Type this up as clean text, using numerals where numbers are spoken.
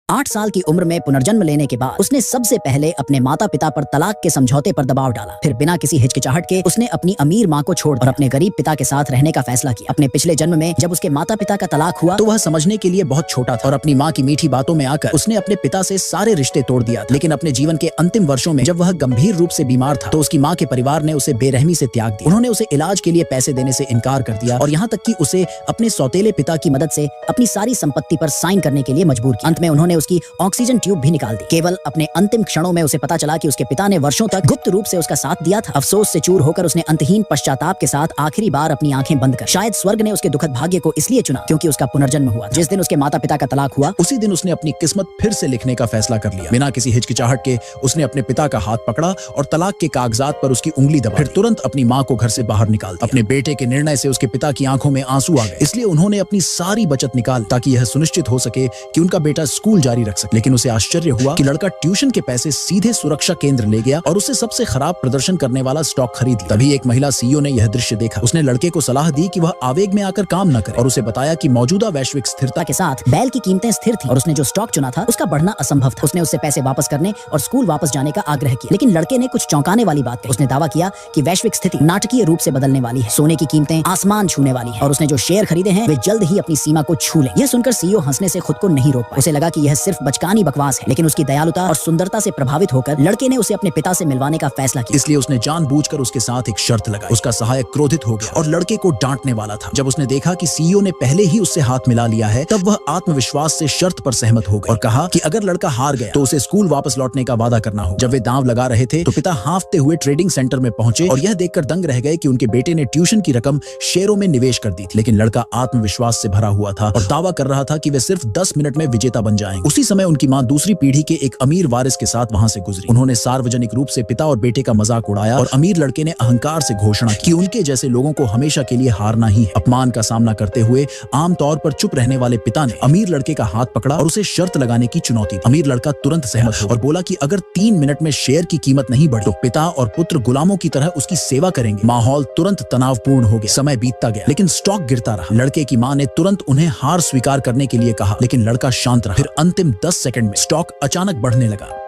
8 साल की उम्र में पुनर्जन्म लेने के बाद उसने सबसे पहले अपने माता पिता पर तलाक के समझौते पर दबाव डाला। फिर बिना किसी हिचकिचाहट के उसने अपनी अमीर माँ को छोड़ और अपने गरीब पिता के साथ रहने का फैसला किया। अपने पिछले जन्म में जब उसके माता पिता का तलाक हुआ तो वह समझने के लिए बहुत छोटा था और अपनी माँ की मीठी बातों में आकर उसने अपने पिता से सारे रिश्ते तोड़ दिया। लेकिन अपने जीवन के अंतिम वर्षों में जब वह गंभीर रूप से बीमार था तो उसकी माँ के परिवार ने उसे बेरहमी से त्याग दिया। उन्होंने उसे इलाज के लिए पैसे देने से इनकार कर दिया और यहाँ तक कि उसे अपने सौतेले पिता की मदद से अपनी सारी संपत्ति पर साइन करने के लिए मजबूर किया। अंत में उन्होंने उसकी ऑक्सीजन ट्यूब भी निकाल दी। केवल अपने अंतिम क्षणों में उसे पता चला कि उसके पिता ने वर्षों तक गुप्त रूप से उसका साथ दिया था। अफसोस से चूर होकर उसने अंतहीन पश्चाताप के साथ आखिरी बार अपनी आंखें बंद कर शायद स्वर्ग ने उसके दुखद भाग्य को इसलिए चुना क्योंकि उसका पुनर्जन्म हुआ। जिस दिन उसके माता पिता का तलाक हुआ उसी दिन उसने अपनी किस्मत फिर से लिखने का फैसला कर लिया। बिना किसी हिचकिचाहट के उसने अपने पिता का हाथ पकड़ा और तलाक के कागजात पर उसकी उंगली दबा, फिर तुरंत अपनी माँ को घर से बाहर निकाल दिया। अपने बेटे के निर्णय से उसके पिता की आंखों में आंसू आ गए, इसलिए उन्होंने अपनी सारी बचत निकाल ताकि यह सुनिश्चित हो सके कि उनका बेटा स्कूल जारी रख सके। लेकिन उसे आश्चर्य हुआ कि लड़का ट्यूशन के पैसे सीधे सुरक्षा केंद्र ले गया और उसे सबसे खराब प्रदर्शन करने वाला स्टॉक खरीद लिया। तभी एक महिला सीईओ ने यह दृश्य देखा। उसने लड़के को सलाह दी कि वह आवेग में आकर काम न करे और उसे बताया कि मौजूदा वैश्विक स्थिरता के साथ बैल की कीमतें स्थिर थी और उसने जो स्टॉक चुना था उसका बढ़ना असंभव था। उसने उससे पैसे वापस करने और स्कूल वापस जाने का आग्रह किया, लेकिन लड़के ने कुछ चौंकाने वाली बात कही। उसने दावा किया कि वैश्विक स्थिति नाटकीय रूप से बदलने वाली है, सोने की कीमतें आसमान छूने वाली है और उसने जो शेयर खरीदे हैं वे जल्द ही अपनी सीमा को छू लें। यह सुनकर सीईओ हंसने से खुद को नहीं रोक पाया। उसे लगा कि यह सिर्फ बचकानी बकवास है, लेकिन उसकी दयालुता और सुंदरता से प्रभावित होकर लड़के ने उसे अपने पिता से मिलवाने का फैसला किया। इसलिए उसने जानबूझकर उसके साथ एक शर्त लगाई। उसका सहायक क्रोधित हो गया और लड़के को डांटने वाला था। जब उसने देखा कि सीईओ ने पहले ही उससे हाथ मिला लिया है तब वह आत्मविश्वास से शर्त पर सहमत हो गया और कहा कि अगर लड़का हार गया तो उसे स्कूल वापस लौटने का वादा करना हो। जब वे दांव लगा रहे थे तो पिता हांफते हुए ट्रेडिंग सेंटर में पहुंचे और यह देखकर दंग रह गए कि उनके बेटे ने ट्यूशन की रकम शेयरों में निवेश कर दी थी। लेकिन लड़का आत्मविश्वास से भरा हुआ था और दावा कर रहा था कि वे सिर्फ 10 मिनट में विजेता बन जाएंगे। उसी समय उनकी मां दूसरी पीढ़ी के एक अमीर वारिस के साथ वहां से गुजरी। उन्होंने सार्वजनिक रूप से पिता और बेटे का मजाक उड़ाया और अमीर लड़के ने अहंकार से घोषणा की कि उनके जैसे लोगों को हमेशा के लिए हारना ही है। अपमान का सामना करते हुए आमतौर पर चुप रहने वाले पिता ने अमीर लड़के का हाथ पकड़ा और उसे शर्त लगाने की चुनौती दी। अमीर लड़का तुरंत सहमत हुआ और बोला कि अगर 3 मिनट में शेयर की कीमत नहीं बढ़ी तो पिता और पुत्र गुलामों की तरह उसकी सेवा करेंगे। माहौल तुरंत तनावपूर्ण हो गया। समय बीतता गया लेकिन स्टॉक गिरता रहा। लड़के की मां ने तुरंत उन्हें हार स्वीकार करने के लिए कहा, लेकिन लड़का शांत रहा। फिर अंतिम 10 सेकंड में स्टॉक अचानक बढ़ने लगा।